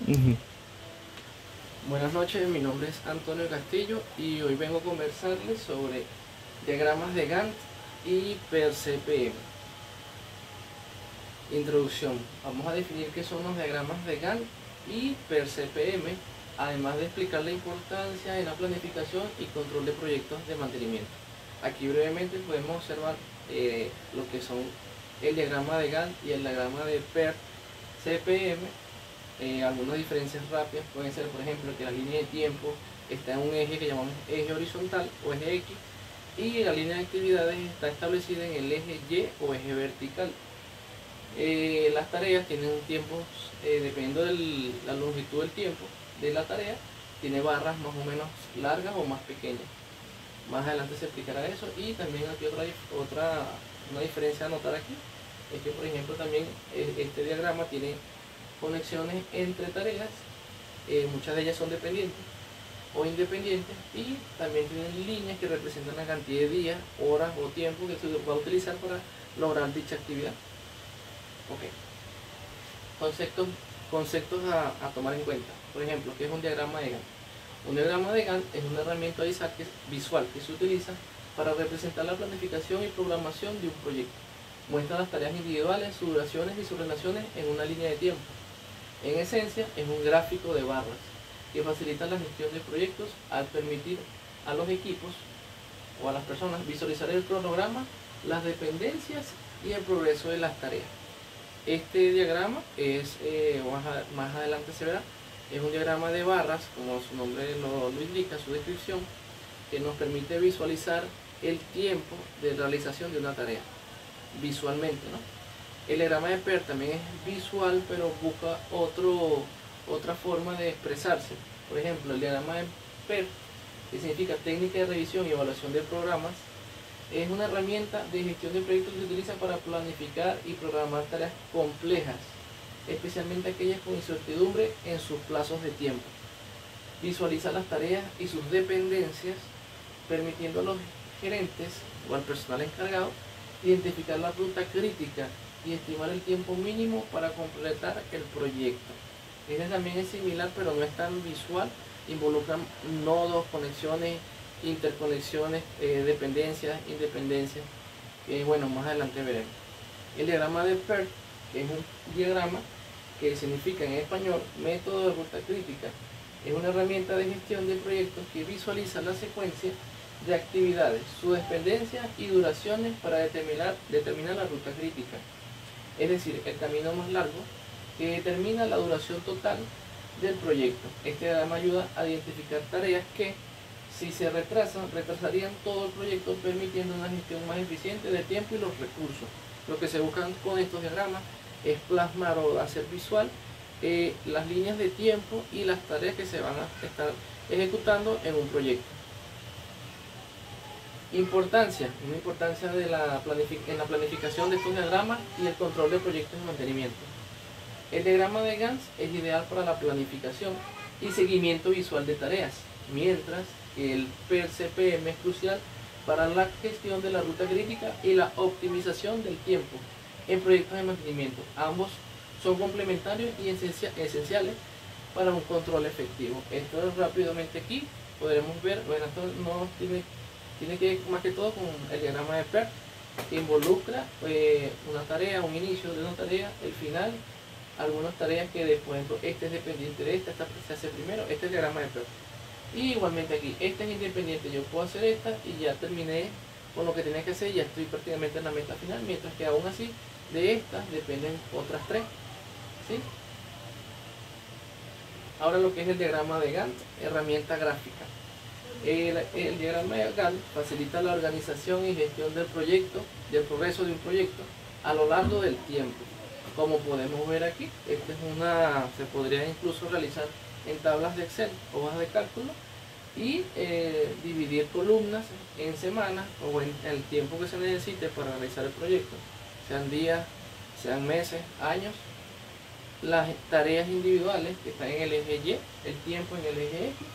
Ujú. Buenas noches, mi nombre es Antonio Castillo y hoy vengo a conversarles sobre diagramas de Gantt y PER-CPM. Introducción. Vamos a definir qué son los diagramas de Gantt y PER-CPM, además de explicar la importancia en la planificación y control de proyectos de mantenimiento. Aquí brevemente podemos observar lo que son el diagrama de Gantt y el diagrama de PER-CPM. Algunas diferencias rápidas pueden ser, por ejemplo, que la línea de tiempo está en un eje que llamamos eje horizontal o eje X, y la línea de actividades está establecida en el eje Y o eje vertical. Las tareas tienen un tiempo, dependiendo de la longitud del tiempo de la tarea, tiene barras más o menos largas o más pequeñas. Más adelante se explicará eso. Y también aquí una diferencia a notar aquí es que, por ejemplo, también este diagrama tiene conexiones entre tareas. Muchas de ellas son dependientes o independientes, y también tienen líneas que representan la cantidad de días, horas o tiempo que se va a utilizar para lograr dicha actividad. Ok. Conceptos a tomar en cuenta. Por ejemplo, ¿qué es un diagrama de Gantt? Un diagrama de Gantt es una herramienta visual que se utiliza para representar la planificación y programación de un proyecto. Muestra las tareas individuales, sus duraciones y sus relaciones en una línea de tiempo. En esencia, es un gráfico de barras que facilita la gestión de proyectos al permitir a los equipos o a las personas visualizar el cronograma, las dependencias y el progreso de las tareas. Este diagrama es, más adelante se verá, es un diagrama de barras, como su nombre lo indica, su descripción, que nos permite visualizar el tiempo de realización de una tarea visualmente, ¿no? El diagrama de PER también es visual, pero busca otra forma de expresarse. Por ejemplo, el diagrama de PER, que significa técnica de revisión y evaluación de programas, es una herramienta de gestión de proyectos que se utiliza para planificar y programar tareas complejas, especialmente aquellas con incertidumbre en sus plazos de tiempo. Visualiza las tareas y sus dependencias, permitiendo a los gerentes o al personal encargado identificar la ruta crítica y estimar el tiempo mínimo para completar el proyecto. Este también es similar, pero no es tan visual. Involucra nodos, conexiones, interconexiones, dependencias, independencias, que bueno, más adelante veremos. El diagrama de PER, que es un diagrama que significa en español método de ruta crítica, es una herramienta de gestión de proyectos que visualiza la secuencia de actividades, sus dependencias y duraciones para determinar la ruta crítica. Es decir, el camino más largo que determina la duración total del proyecto. Este diagrama ayuda a identificar tareas que, si se retrasarían todo el proyecto, permitiendo una gestión más eficiente del tiempo y los recursos. Lo que se busca con estos diagramas es plasmar o hacer visual las líneas de tiempo y las tareas que se van a estar ejecutando en un proyecto. Una importancia en la planificación de estos diagramas y el control de proyectos de mantenimiento. El diagrama de Gantt es ideal para la planificación y seguimiento visual de tareas, mientras que el PER-CPM es crucial para la gestión de la ruta crítica y la optimización del tiempo en proyectos de mantenimiento. Ambos son complementarios y esenciales para un control efectivo. Esto rápidamente aquí podremos ver. Bueno, esto no tiene que ver más que todo con el diagrama de PER, que involucra una tarea, un inicio de una tarea, el final, algunas tareas que después, este es dependiente de esta se hace primero. Este es el diagrama de PER. Y igualmente aquí, este es independiente, yo puedo hacer esta y ya terminé con lo que tenía que hacer, ya estoy prácticamente en la meta final, mientras que aún así de estas dependen otras tres, ¿sí? Ahora lo que es el diagrama de Gantt, herramienta gráfica. El diagrama de Gantt facilita la organización y gestión del del progreso de un proyecto a lo largo del tiempo. Como podemos ver aquí, se podría incluso realizar en tablas de Excel, hojas de cálculo, y dividir columnas en semanas o en el tiempo que se necesite para realizar el proyecto, sean días, sean meses, años. Las tareas individuales que están en el eje Y, el tiempo en el eje X,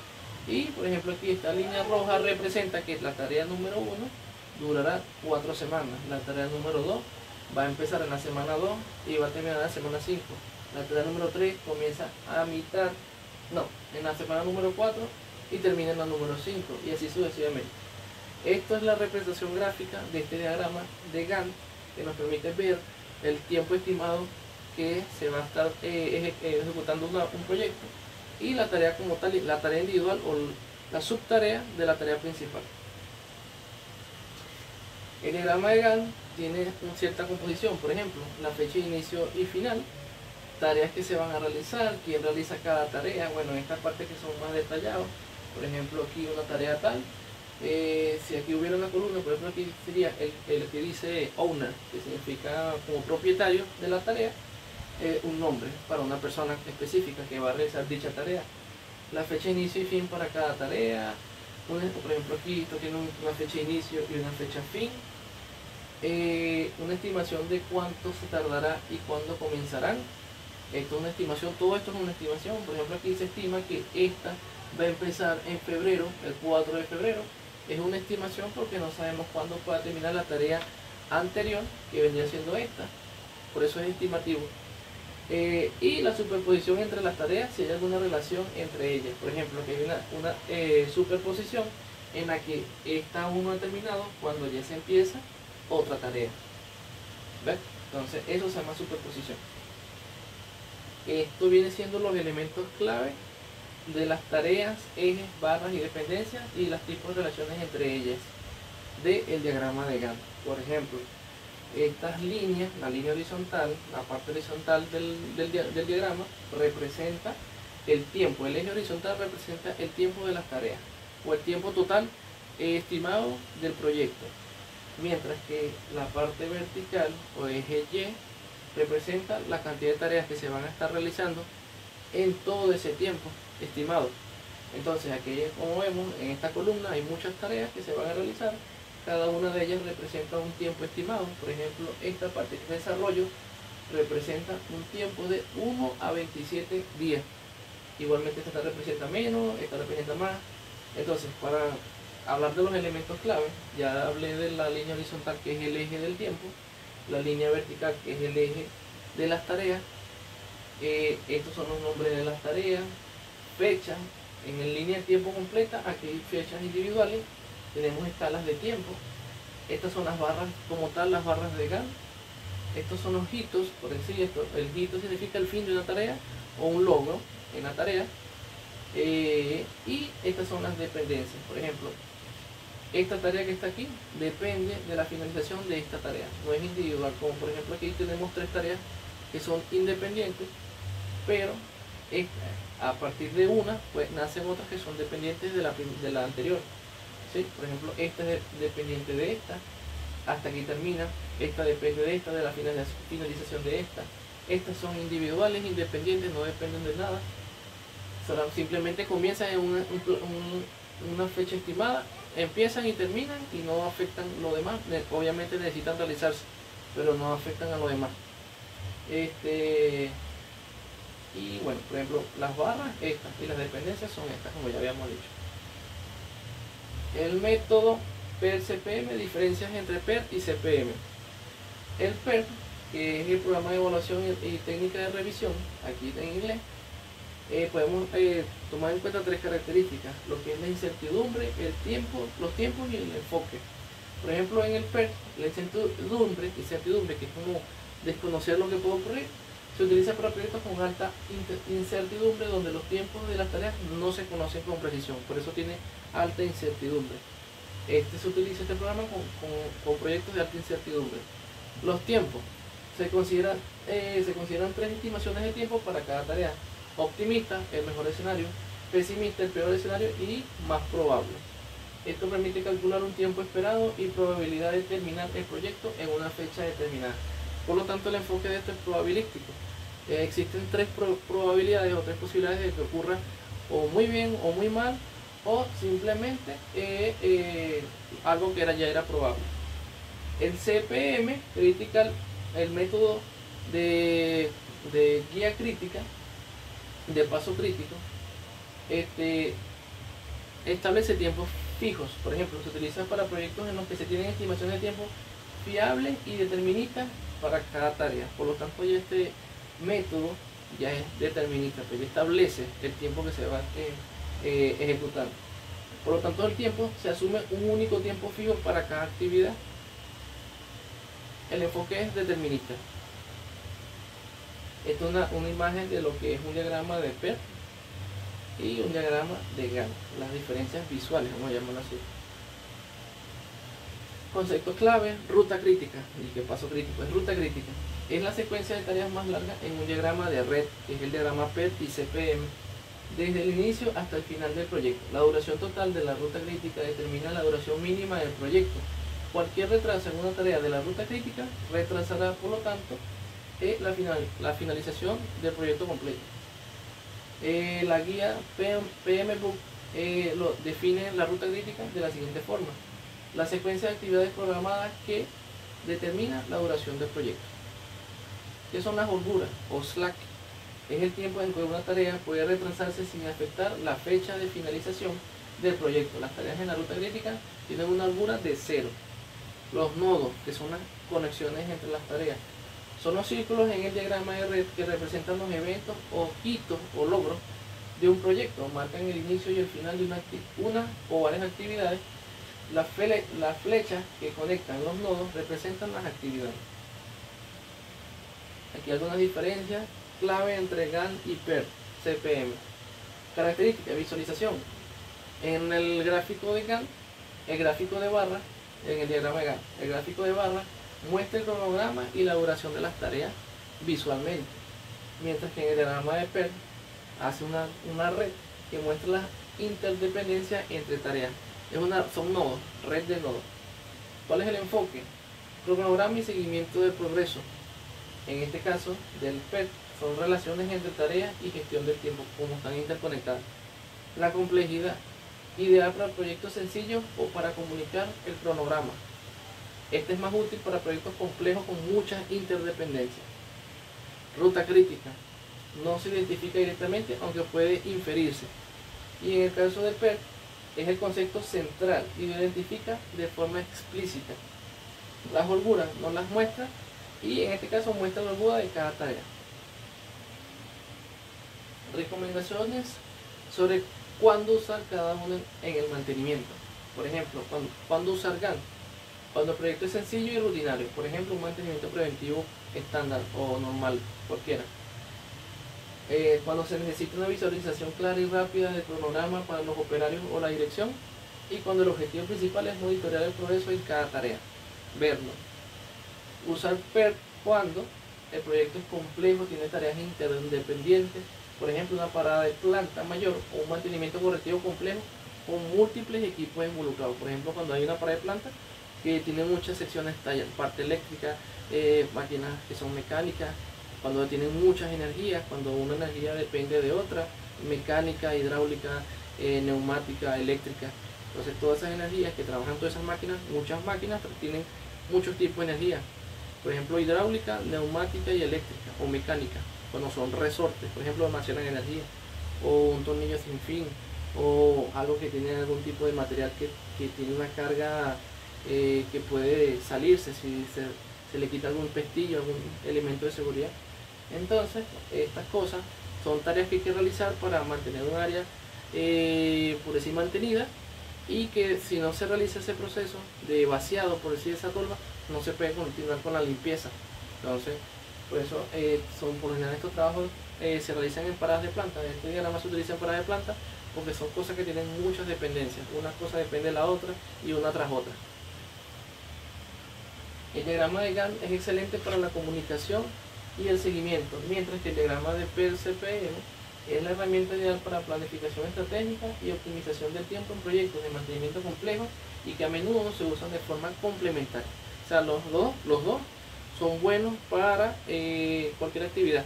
y por ejemplo aquí esta línea roja representa que la tarea número 1 durará 4 semanas, la tarea número 2 va a empezar en la semana 2 y va a terminar en la semana 5. la tarea número 3 comienza a mitad, no, en la semana número 4 y termina en la número 5, y así sucesivamente. Esto es la representación gráfica de este diagrama de Gantt, que nos permite ver el tiempo estimado que se va a estar ejecutando un proyecto, y la tarea como tal, la tarea individual o la subtarea de la tarea principal. El diagrama de Gantt tiene una cierta composición, por ejemplo, la fecha de inicio y final, tareas que se van a realizar, quién realiza cada tarea, bueno, en estas partes que son más detallados, por ejemplo, aquí una tarea tal, si aquí hubiera una columna, por ejemplo, aquí sería el que dice owner, que significa como propietario de la tarea, un nombre para una persona específica que va a realizar dicha tarea, la fecha de inicio y fin para cada tarea, por ejemplo aquí esto tiene una fecha de inicio y una fecha fin, una estimación de cuánto se tardará y cuándo comenzarán. Esto es una estimación, todo esto es una estimación. Por ejemplo, aquí se estima que esta va a empezar en febrero, el 4 de febrero. Es una estimación porque no sabemos cuándo pueda terminar la tarea anterior, que vendría siendo esta. Por eso es estimativo. Y la superposición entre las tareas, si hay alguna relación entre ellas. Por ejemplo, que hay una superposición en la que esta aún no ha terminado cuando ya se empieza otra tarea. ¿Ves? Entonces, eso se llama superposición. Esto viene siendo los elementos clave de las tareas, ejes, barras y dependencias y los tipos de relaciones entre ellas del diagrama de Gantt. Por ejemplo, estas líneas, la línea horizontal, la parte horizontal del diagrama representa el tiempo. El eje horizontal representa el tiempo de las tareas o el tiempo total estimado del proyecto, mientras que la parte vertical o eje Y representa la cantidad de tareas que se van a estar realizando en todo ese tiempo estimado. Entonces aquí, como vemos, en esta columna hay muchas tareas que se van a realizar, cada una de ellas representa un tiempo estimado. Por ejemplo, esta parte de desarrollo representa un tiempo de 1 a 27 días. Igualmente esta representa menos, esta representa más. Entonces, para hablar de los elementos clave, ya hablé de la línea horizontal, que es el eje del tiempo, la línea vertical, que es el eje de las tareas. Estos son los nombres de las tareas, fechas, en línea de tiempo completa, aquí hay fechas individuales, tenemos escalas de tiempo. Estas son las barras como tal, las barras de Gantt. Estos son los hitos, por decir esto, el hito significa el fin de una tarea o un logro en la tarea. Y estas son las dependencias, por ejemplo, esta tarea que está aquí depende de la finalización de esta tarea, no es individual, como por ejemplo aquí tenemos 3 tareas que son independientes, pero a partir de una pues nacen otras que son dependientes de la anterior. ¿Sí? Por ejemplo, esta es dependiente de esta, hasta aquí termina, esta depende de esta, de la finalización de esta. Estas son individuales, independientes, no dependen de nada, simplemente comienzan en una fecha estimada, empiezan y terminan y no afectan lo demás. Obviamente necesitan realizarse, pero no afectan a lo demás. Y bueno, por ejemplo, las barras estas y las dependencias son estas, como ya habíamos dicho. El método PER-CPM, diferencias entre PER y CPM. El PER, que es el programa de evaluación y técnica de revisión, aquí en inglés, podemos tomar en cuenta 3 características: lo que es la incertidumbre, el tiempo, los tiempos y el enfoque. Por ejemplo, en el PER, la incertidumbre, que es como desconocer lo que puede ocurrir, se utiliza para proyectos con alta incertidumbre, donde los tiempos de las tareas no se conocen con precisión, por eso tiene alta incertidumbre. Se utiliza este programa con proyectos de alta incertidumbre. Los tiempos, se consideran 3 estimaciones de tiempo para cada tarea: optimista, el mejor escenario; pesimista, el peor escenario; y más probable. Esto permite calcular un tiempo esperado y probabilidad de terminar el proyecto en una fecha determinada. Por lo tanto, el enfoque de esto es probabilístico. Existen 3 probabilidades o 3 posibilidades de que ocurra o muy bien o muy mal, o simplemente algo que ya era probable. El CPM, el método de guía crítica, de paso crítico, establece tiempos fijos. Por ejemplo, se utiliza para proyectos en los que se tienen estimaciones de tiempo fiables y deterministas para cada tarea. Por lo tanto, ya este método ya es determinista, pero ya establece el tiempo que se va ejecutando. Por lo tanto, el tiempo se asume un único tiempo fijo para cada actividad. El enfoque es determinista. Esta es una imagen de lo que es un diagrama de PERT y un diagrama de Gantt, las diferencias visuales, vamos a llamarlo así. Concepto clave, ruta crítica. ¿Y qué paso crítico? Es ruta crítica. Es la secuencia de tareas más larga en un diagrama de red, que es el diagrama PERT y CPM, desde el inicio hasta el final del proyecto. La duración total de la ruta crítica determina la duración mínima del proyecto. Cualquier retraso en una tarea de la ruta crítica retrasará, por lo tanto, la finalización del proyecto completo. La guía PMBOK lo define la ruta crítica de la siguiente forma: la secuencia de actividades programadas que determina la duración del proyecto. ¿Qué son las holguras o slack? Es el tiempo en que una tarea puede retrasarse sin afectar la fecha de finalización del proyecto. Las tareas en la ruta crítica tienen una holgura de 0. Los nodos, que son las conexiones entre las tareas, son los círculos en el diagrama de red que representan los eventos o hitos o logros de un proyecto. Marcan el inicio y el final de una o varias actividades. Las flechas que conectan los nodos representan las actividades. Aquí algunas diferencias clave entre Gantt y PERT, CPM. Característica, visualización. En el gráfico de Gantt, el gráfico de barra, en el diagrama de Gantt, el gráfico de barra muestra el cronograma y la duración de las tareas visualmente, mientras que en el diagrama de PERT hace una red que muestra las interdependencias entre tareas. Son nodos, red de nodos. ¿Cuál es el enfoque? Cronograma y seguimiento del progreso. En este caso, del PERT, son relaciones entre tareas y gestión del tiempo, como están interconectadas. La complejidad, ideal para proyectos sencillos o para comunicar el cronograma. Este es más útil para proyectos complejos con muchas interdependencias. Ruta crítica, no se identifica directamente, aunque puede inferirse. Y en el caso del PERT, es el concepto central y lo identifica de forma explícita. Las holguras no las muestra, y en este caso muestra la holgura de cada tarea. Recomendaciones sobre cuándo usar cada uno en el mantenimiento. Por ejemplo, cuándo usar Gantt. Cuando el proyecto es sencillo y rutinario, por ejemplo, un mantenimiento preventivo estándar o normal, cualquiera. Cuando se necesita una visualización clara y rápida del cronograma para los operarios o la dirección, y cuando el objetivo principal es monitorear el progreso en cada tarea, verlo. Usar PERT cuando el proyecto es complejo, tiene tareas interdependientes, por ejemplo una parada de planta mayor o un mantenimiento correctivo complejo con múltiples equipos involucrados. Por ejemplo, cuando hay una parada de planta que tiene muchas secciones, parte eléctrica, máquinas que son mecánicas, cuando tienen muchas energías, cuando una energía depende de otra, mecánica, hidráulica, neumática, eléctrica. Entonces todas esas energías que trabajan todas esas máquinas, muchas máquinas tienen muchos tipos de energía. Por ejemplo, hidráulica, neumática y eléctrica, o mecánica, cuando son resortes, por ejemplo, almacenan energía, o un tornillo sin fin, o algo que tiene algún tipo de material que tiene una carga que puede salirse si se le quita algún pestillo, algún elemento de seguridad. Entonces, estas cosas son tareas que hay que realizar para mantener un área por decir mantenida, y que si no se realiza ese proceso de vaciado, por decir esa tolva, no se puede continuar con la limpieza. Entonces, por eso por lo general estos trabajos se realizan en paradas de planta. Este diagrama se utiliza en paradas de planta porque son cosas que tienen muchas dependencias. Una cosa depende de la otra y una tras otra. El diagrama de Gantt es excelente para la comunicación y el seguimiento, mientras que el diagrama de PERT-CPM es la herramienta ideal para planificación estratégica y optimización del tiempo en proyectos de mantenimiento complejo y que a menudo se usan de forma complementaria. O sea, los dos son buenos para cualquier actividad,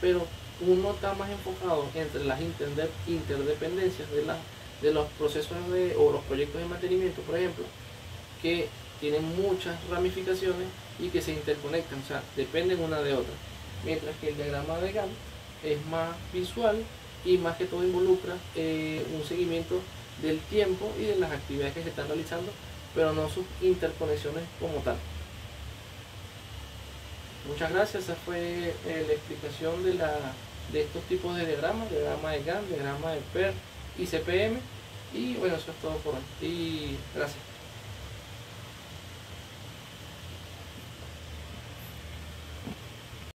pero uno está más enfocado entre las interdependencias de los procesos o los proyectos de mantenimiento, por ejemplo, que tienen muchas ramificaciones y que se interconectan, o sea, dependen una de otra. Mientras que el diagrama de Gantt es más visual y más que todo involucra un seguimiento del tiempo y de las actividades que se están realizando, pero no sus interconexiones como tal. Muchas gracias, esa fue la explicación de la de estos tipos de diagrama de Gantt, diagrama de PER y CPM. Y bueno, eso es todo por hoy. Y gracias.